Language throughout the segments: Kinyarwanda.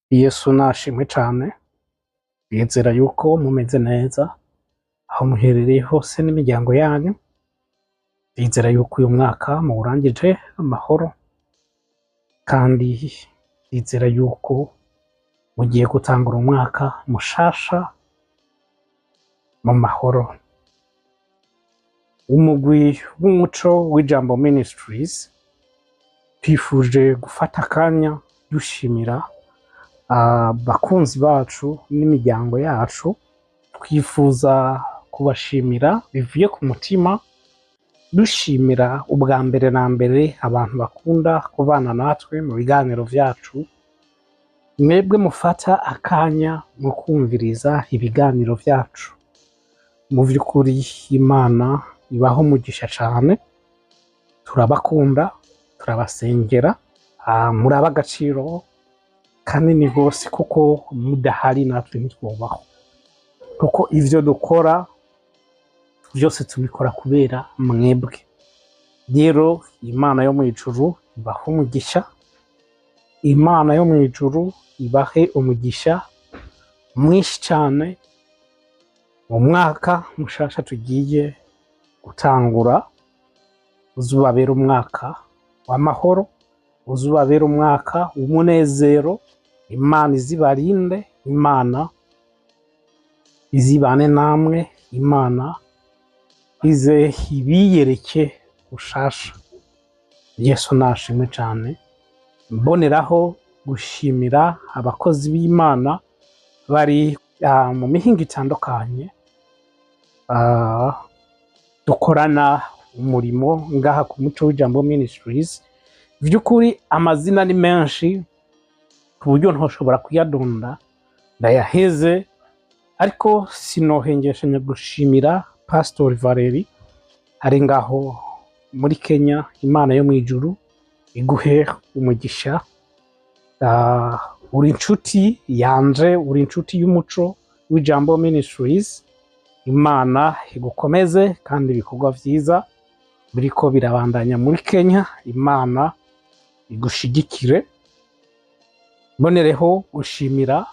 Yesu nashimwe cane, bizera yuko mumeze neza aho muherereye hose n'imiryango yanyu. Bizera yuko uyu mwaka muwurangije amahoro, kandi bizera yuko mugiye gutangura umwaka mushasha mu mahoro. Umugwi w'umuco w'Ijambo Ministries twifuje gufata akanya dushimira abakunzi bacu n'imiryango yacu. Twifuza kubashimira bivuye ku mutima, dushimira ubwa mbere na mbere abantu bakunda kubana natwe mu biganiro vyacu. Mwebwe mufata akanya mu kumviriza ibiganiro vyacu, mu vy'ukuri Imana ibaho umugisha cane. Turabakunda, turabasengera, muri ab'agaciro kanini gose, kuko mudahari natwe ntitwobaho, kuko ivyo dukora vyose tubikora kubera mwebwe. Rero Imana yo mw'ijuru ibahe umugisha, Imana yo mw'ijuru ibahe umugisha mwinshi cane mu mwaka mushasha tugiye gutangura. Uzubabera umwaka w'amahoro, uzubabera umwaka w'umunezero. Imana izibarinde, Imana izibane namwe, Imana ize ibiyereke ushasha. Yesu nashimwe cane. Mboneraho gushimira abakozi b'Imana bari mu mihingo itandukanye dukorana umurimo ngaha ku muco w'Ijambo Ministries. Vy'ukuri amazina ni menshi ku buryo ntoshobora kuyadonda ndayaheze, ariko sinohengeshanya gushimira Pastor Valeri ari ngaho muri Kenya. Imana yo mw'ijuru iguhe umugisha. Uri inshuti yanje, uri inshuti y'umuco w'Ijambo Ministries. Imana igukomeze, kandi ibikorwa vyiza biriko birabandanya muri Kenya. Imana igushigikire. Mbonereho gushimira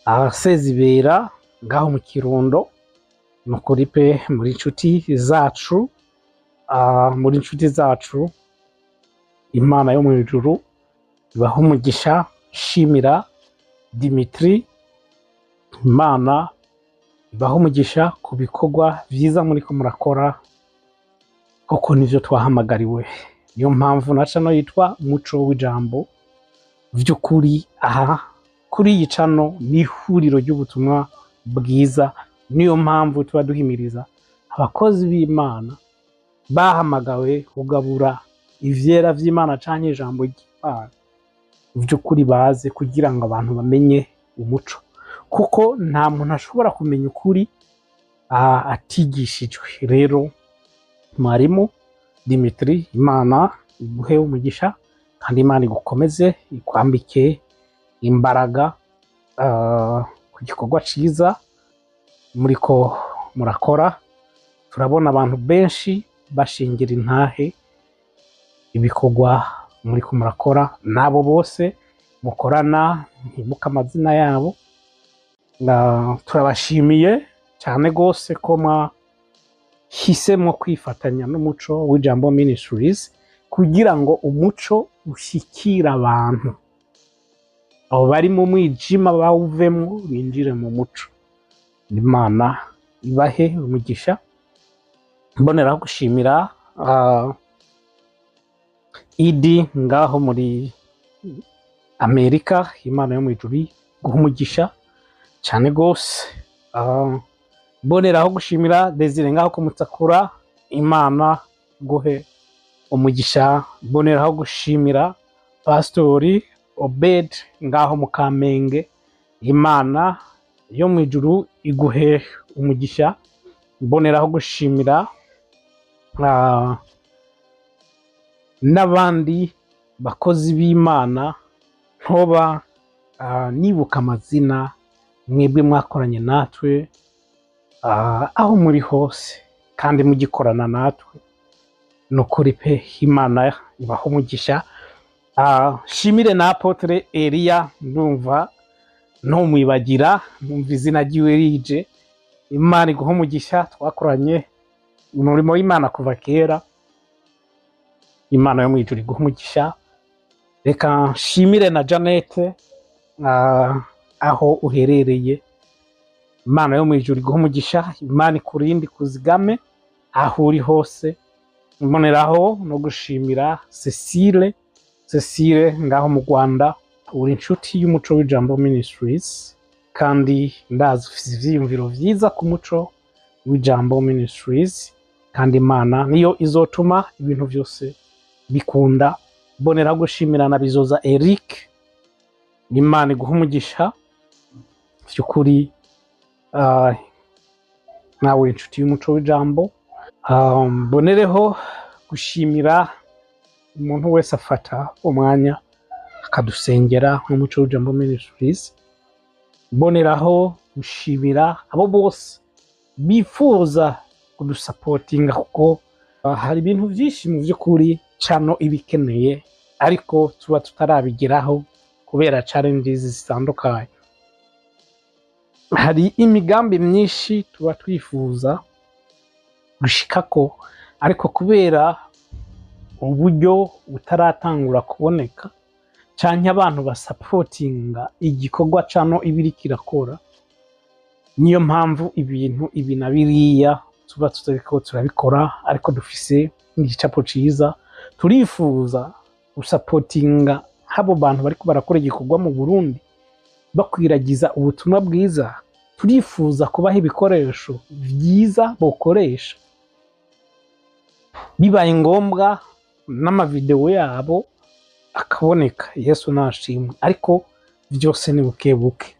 abasezibera ngaho mu Kirundo. Nukuri pe muri inshuti zacu, muri inshuti zacu. Imana yo mw'ijuru ibahe umugisha. Shimira Dimitri, Imana ibahe umugisha ku bikorwa vyiza muriko murakora, kuko nivyo twahamagariwe. Niyo mpamvu na cano yitwa Umuco w'Ijambo. Vy'ukuri aha kuri iyi cano ni ihuriro ry'ubutumwa bwiza. Niyo mpamvu tuba duhimiriza abakozi b'Imana bahamagawe kugabura ivyera vy'Imana canke ijambo ry'Imana, vy'ukuri baze kugira ngo abantu bamenye umuco, kuko nta muntu ashobora kumenya ukuri atigishijwe. Rero mwarimu Dimitri, Imana iguhe umugisha, kandi Imana igukomeze, ikwambike imbaraga ku gikorwa ciza muriko murakora. Turabona abantu benshi bashengera intahe ibikorwa muriko murakora. Nabo bose mukorana ntibuka amazina yabo, turabashimiye cyane gose ko mwahisemo kwifatanya n'Umuco w'Ijambo Ministries kugira ngo umuco ushikira abantu. Abo bari mu mwijima bawuvemwo binjire mu muco. Imana ibahe umugisha. Mboneraho gushimira Idi ngaho muri Amerika. Imana yo mw'ijuru guha umugisha cyane gose. Mboneraho gushimira Desire ngaho kumutakura. Imana guhe umugisha. Mboneraho gushimira Pastori Obed ngaho mu Kamenge. Imana yo mw'ijuru iguhe umugisha. Mboneraho gushimira n'abandi bakozi b'Imana ntoba nibuka amazina. Mwebwe mwakoranye natwe aho muri hose, kandi mugikorana natwe. Nukuri pe Imana ibahe umugisha. shimire na Apotre Elia, ndumva ntumwibagira, numva izina ryiwe rije. Imana iguha umugisha, twakoranye umurimo w'Imana kuva kera. Imana yo mwijuru iguha umugisha. Reka nshimire na Janete aho uherereye. Imana yo mwijuru iguha umugisha, Imana ikurinde kuzigame aho uri hose. Mboneraho no gushimira Cecile ngaho mu Rwanda, uri inshuti y'umuco w'Ijambo Ministries, kandi ndazi ufite ivyiyumviro vyiza ku muco w'Ijambo Ministries, kandi Imana niyo izotuma ibintu byose bikunda. Mbonera gushimira na Bizoza Eric, Imana iguha umugisha by'ukuri, nawe inshuti y'umuco w'Ijambo. Mbonereho gushimira umuntu wese afata umwanya akadusengera nk'umuco w'Ijambo Ministries. Mboneraho gushimira abo bose bifuza kudusapotinga, kuko hari ibintu byinshi mu by'ukuri cano ibikeneye ariko tuba tutarabigeraho kubera challenges zitandukanye. Hari imigambi myinshi tuba twifuza gushikako, ariko kubera uburyo butaratangura kuboneka canke abantu basapotinga igikorwa cano ibiri kirakora, niyo mpamvu ibintu ibi na biriya tuba tutariko turabikora. Ariko dufise igicapo ciza, turifuza gusapotinga habo bantu bariko barakora igikorwa mu Burundi bakwiragiza ubutumwa bwiza. Turifuza kubaha ibikoresho vyiza bokoresha, bibaye ngombwa n'amavideo yabo akaboneka. Yesu nashimwe. Ariko byose ni buke buke,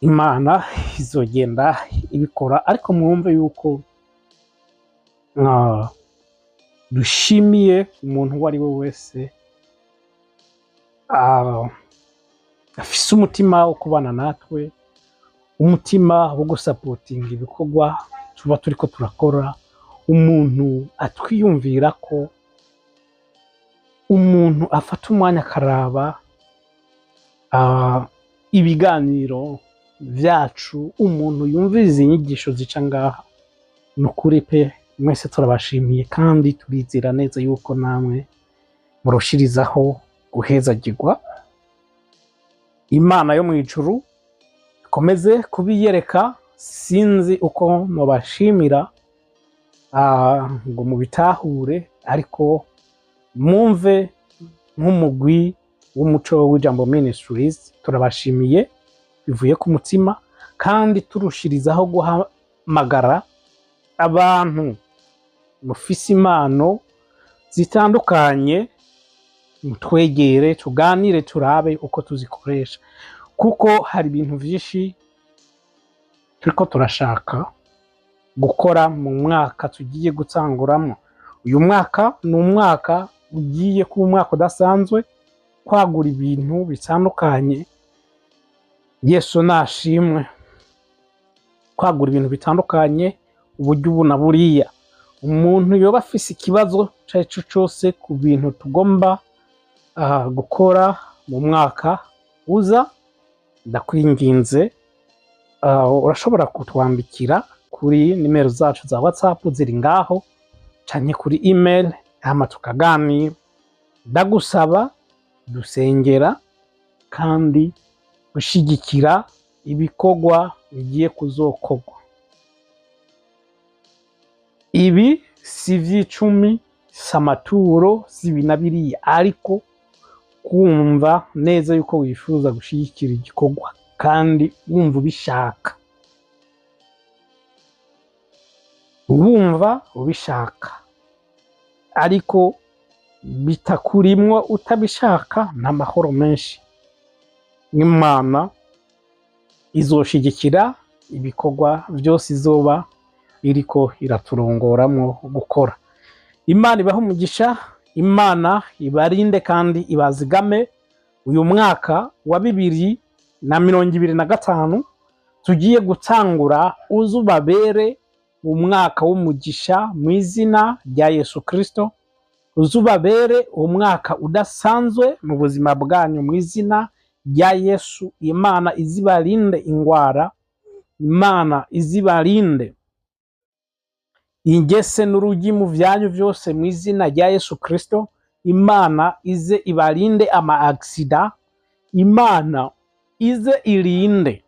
Imana izogenda ibikora. Ariko mwumve yuko dushimiye umuntu uwo ari we wese afise umutima wo kubana natwe, umutima wo gusapotinga ibikorwa tuba turiko turakora, umuntu atwiyumvira ko, umuntu afata umwanya akaraba ibiganiro vyacu, umuntu yumviriza inyigisho zica ngaha. Nukuri pe, mwese turabashimiye, kandi turizera neza yuko namwe murushirizaho guhezagirwa. Imana yo mwijuru ikomeze kubiyereka. Sinzi uko mubashimira ngo mubitahure, ariko mwumve nk'umugwi w'umuco w'Ijambo Ministries turabashimiye bivuye ku mutima, kandi turushirizaho guhamagara abantu mufise impano zitandukanye, mutwegere tuganire turabe uko tuzikoresha, kuko hari ibintu vyinshi turiko turashaka gukora mu mwaka tugiye gutanguramo. Uyu mwaka ni umwaka ugiye kuba umwaka udasanzwe, kwagura ibintu bitandukanye. Yesu nashimwe. Kwagura ibintu bitandukanye, uburyo ubu na buriya. Umuntu yoba afise ikibazo carico cose ku bintu tugomba gukora mu mwaka uza, ndakwinginze urashobora kutwandikira kuri nimero zacu za WhatsApp ziri ngaho, canke kuri email, hama tukaganira. Ndagusaba dusengera kandi gushigikira ibikorwa bigiye kuzokorwa. Ibi si vy'icumi, samaturo sibi na biriya, ariko kumva neza yuko wifuza gushigikira igikorwa kandi wumva ubishaka, wumva ubishaka, ariko bitakurimwo utabishaka, n'amahoro menshi. Imana izoshigikira ibikorwa byose izoba iriko iraturongoramwo gukora. Imana ibahe umugisha, Imana ibarinde kandi ibazigame. Uyu mwaka wa 2025 tugiye gutangura uzubabere umwaka w'umugisha mu izina rya Yesu Kristo. uzubabere umwaka udasanzwe mu buzima bwanyu mu izina rya Yesu. Imana izibarinde ingwara, Imana izibarinde ingese n'urugi mu vyanyu vyose mu izina rya Yesu Kristo. Imana ize ibarinde ama aksida, Imana ize irinde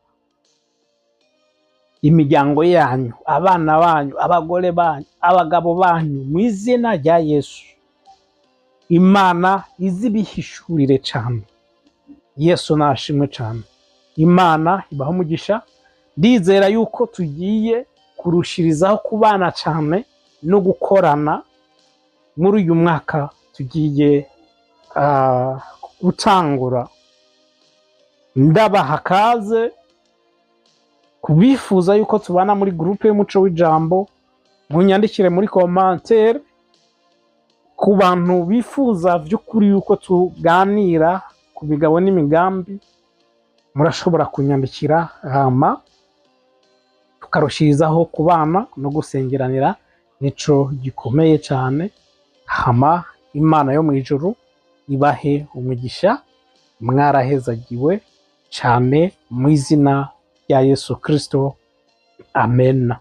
imiryango yanyu, abana banyu, abagore banyu, abagabo banyu mu izina rya Yesu. Imana izibihishurire cyane. Yesu nashimwe cyane. Imana ibaho umugisha. Ndizera yuko tugiye kurushirizaho kubana cyane no gukorana muri uyu mwaka tugiye gutangura. Ndabaha kaze kubifuza yuko tubana muri groupe y'umuco w'ijambo, munyandikire muri commentaire. Ku bantu bifuza vy'ukuri yuko tuganira ku bigabo n'imigambi, murashobora kunyandikira hama tukarushirizaho kubana no gusengeranira. Nico gikomeye cyane. Hama Imana yo mu ijuru ibahe umugisha. Mwarahezagiwe cyane mu izina rya Yesu Kristo. Amen.